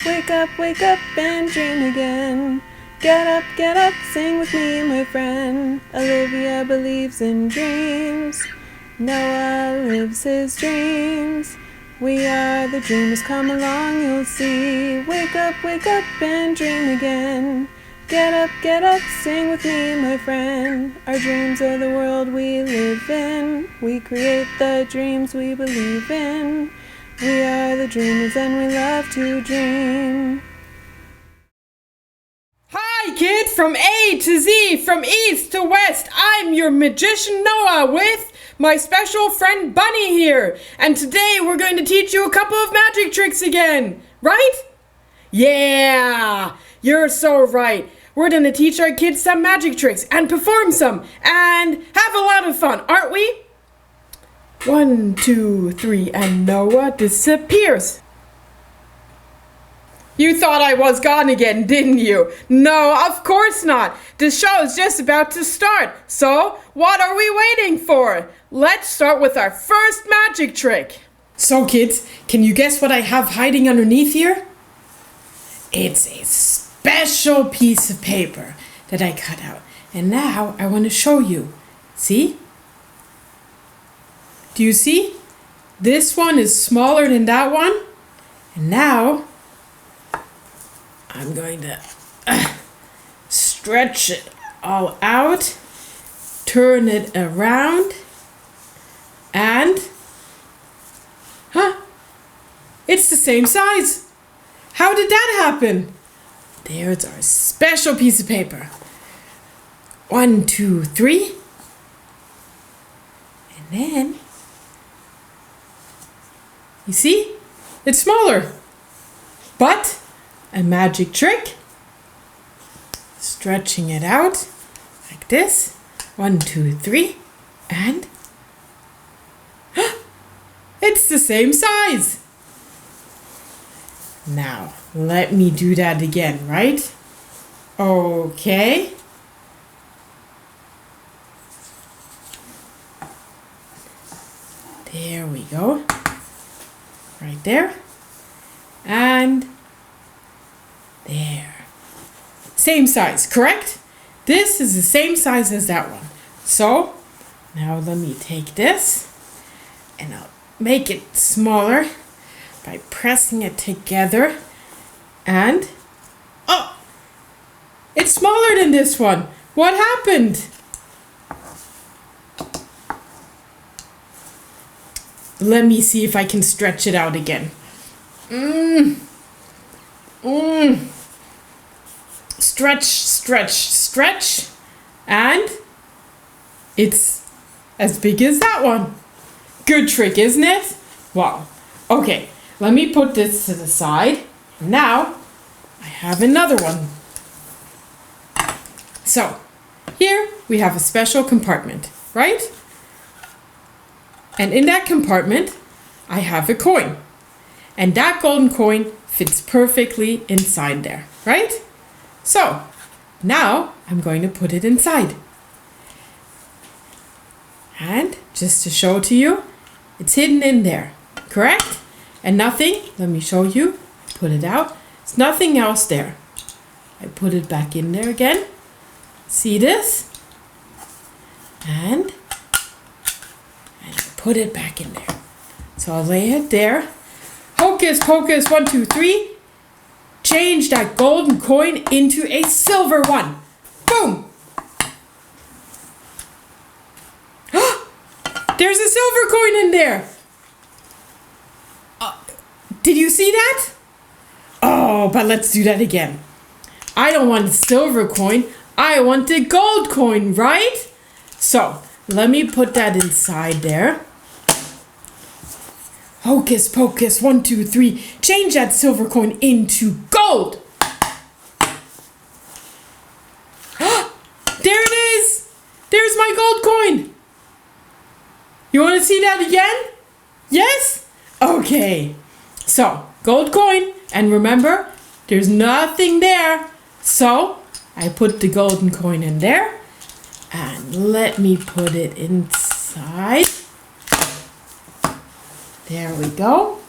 wake up and dream again. Get up, sing with me, my friend. Olivia believes in dreams. Noah lives his dreams. We are the dreamers, come along, you'll see. Wake up and dream again. Get up, sing with me, my friend. Our dreams are the world we live in. We create the dreams we believe in. We are the dreamers and we love to dream. Hi kids, from A to Z, from east to west, I'm your magician Noah with my special friend Bunny here. And today we're going to teach you a couple of magic tricks again, right? Yeah, you're so right. We're going to teach our kids some magic tricks and perform some and have a lot of fun, aren't we? 1, 2, 3, and Noah disappears. You thought I was gone again, didn't you? No, of course not. The show is just about to start. So, what are we waiting for? Let's start with our first magic trick. So kids, can you guess what I have hiding underneath here? It's a special piece of paper that I cut out. And now I want to show you. See? Do you see? This one is smaller than that one. And now I'm going to stretch it all out, turn it around, and it's the same size. How did that happen? There's our special piece of paper. 1, 2, 3. And then, you see? It's smaller. But a magic trick. Stretching it out like this. 1, 2, 3. And it's the same size. Now, let me do that again, right? Okay. There we go. Right there. And there. Same size, correct? This is the same size as that one. So, now let me take this and I'll make it smaller by pressing it together. And, oh, it's smaller than this one. What happened? Let me see if I can stretch it out again. Stretch, stretch, stretch. And it's as big as that one. Good trick, isn't it? Wow. Okay, let me put this to the side. Now, I have another one. So, here we have a special compartment, right? And in that compartment, I have a coin. And that golden coin fits perfectly inside there, right? So, now I'm going to put it inside. And just to show to you, it's hidden in there, correct? And nothing, let me show you, put it out. There's nothing else there. I put it back in there again. See this? And put it back in there. So I'll lay it there. Hocus pocus, 1, 2, 3. Change that golden coin into a silver one. Boom! There's a silver coin in there. Did you see that? Oh, but let's do that again. I don't want a silver coin. I want a gold coin, right? So, let me put that inside there. Hocus pocus, 1, 2, 3. Change that silver coin into gold. There it is. There's my gold coin. You want to see that again? Yes? Okay. So, gold coin. And remember, there's nothing there. So, I put the golden coin in there. And let me put it inside. There we go.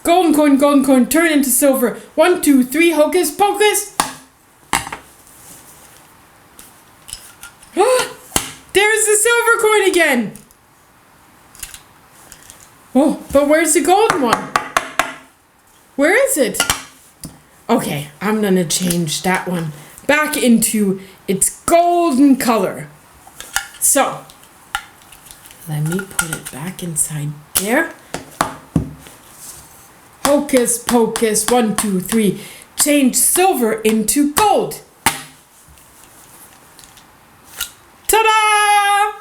golden coin, turn into silver. 1, 2, 3, hocus pocus. There's the silver coin again. Oh, but where's the golden one? Where is it? Okay, I'm gonna change that one back into its golden color. So, let me put it back inside there. Hocus pocus, 1, 2, 3. Change silver into gold. Ta-da!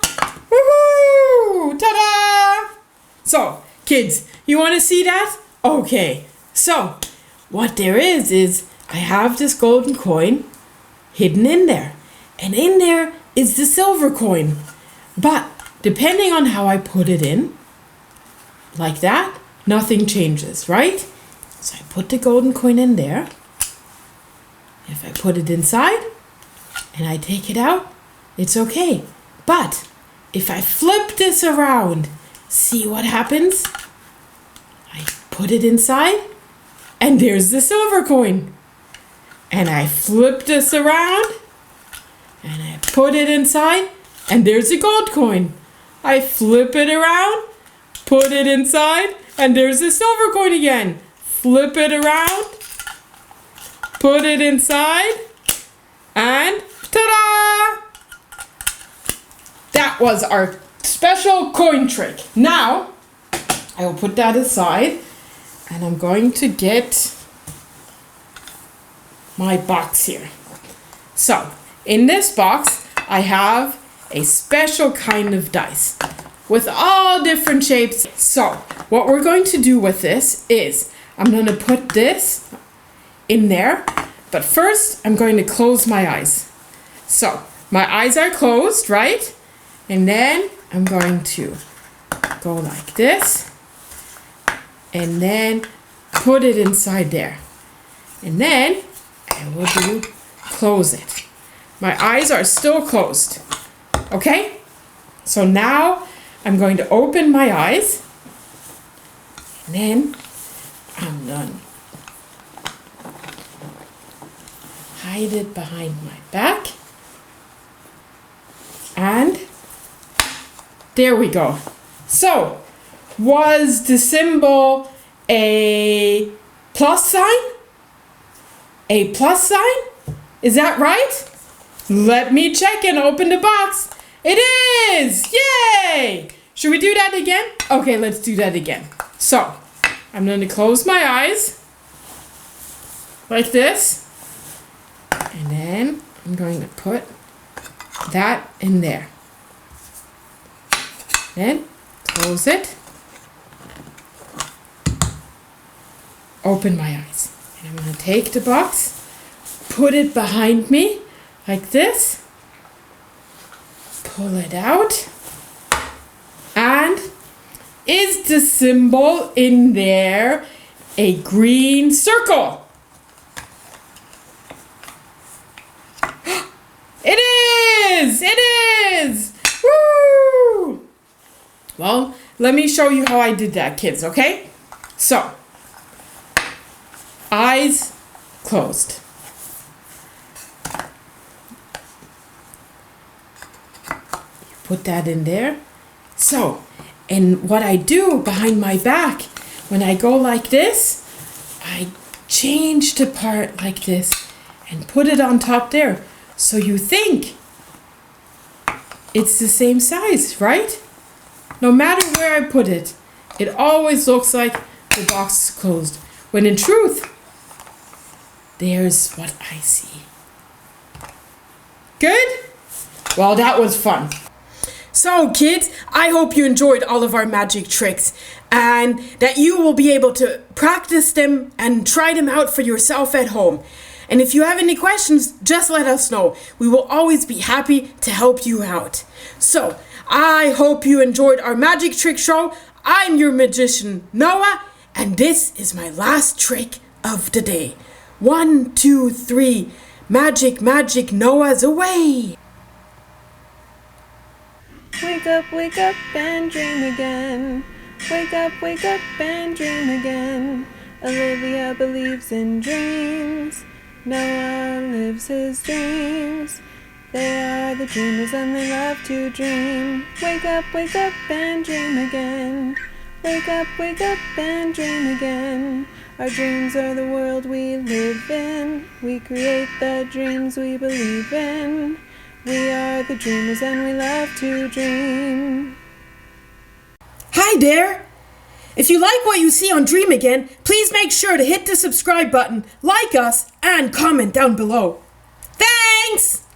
Woohoo! Ta-da! So, kids, you want to see that? Okay. So, what there is I have this golden coin hidden in there. And in there is the silver coin. But depending on how I put it in, like that, nothing changes, right? So I put the golden coin in there. If I put it inside and I take it out, it's okay. But if I flip this around, see what happens? I put it inside and there's the silver coin. And I flip this around and I put it inside and there's the gold coin. I flip it around, put it inside, and there's the silver coin again. Flip it around, put it inside, and ta-da! That was our special coin trick. Now, I will put that aside, and I'm going to get my box here. So, in this box, I have a special kind of dice with all different shapes. So, what we're going to do with this is I'm going to put this in there, but first I'm going to close my eyes. So, my eyes are closed, right? And then I'm going to go like this and then put it inside there. And then I will close it. My eyes are still closed. Okay? So now I'm going to open my eyes. And then I'm done. Hide it behind my back. And there we go. So, was the symbol a plus sign? A plus sign? Is that right? Let me check and open the box. It is! Yay! Should we do that again? Okay, let's do that again. So, I'm going to close my eyes like this. And then I'm going to put that in there. Then close it. Open my eyes. And I'm going to take the box, put it behind me like this. Pull it out. And is the symbol in there a green circle? It is! It is! Woo! Well, let me show you how I did that, kids, okay? So, eyes closed. Put that in there. So, and what I do behind my back, when I go like this, I change the part like this and put it on top there. So you think it's the same size, right? No matter where I put it, it always looks like the box is closed. When in truth, there's what I see. Good? Well, that was fun. So kids, I hope you enjoyed all of our magic tricks and that you will be able to practice them and try them out for yourself at home. And if you have any questions, just let us know. We will always be happy to help you out. So, I hope you enjoyed our magic trick show. I'm your magician, Noah, and this is my last trick of the day. 1, 2, 3, magic, magic, Noah's away. Wake up and dream again. Wake up and dream again. Olivia believes in dreams. Noah lives his dreams. They are the dreamers and they love to dream. Wake up and dream again. Wake up and dream again. Our dreams are the world we live in. We create the dreams we believe in. We are the dreamers and we love to dream. Hi there! If you like what you see on Dream Again, please make sure to hit the subscribe button, like us, and comment down below. Thanks!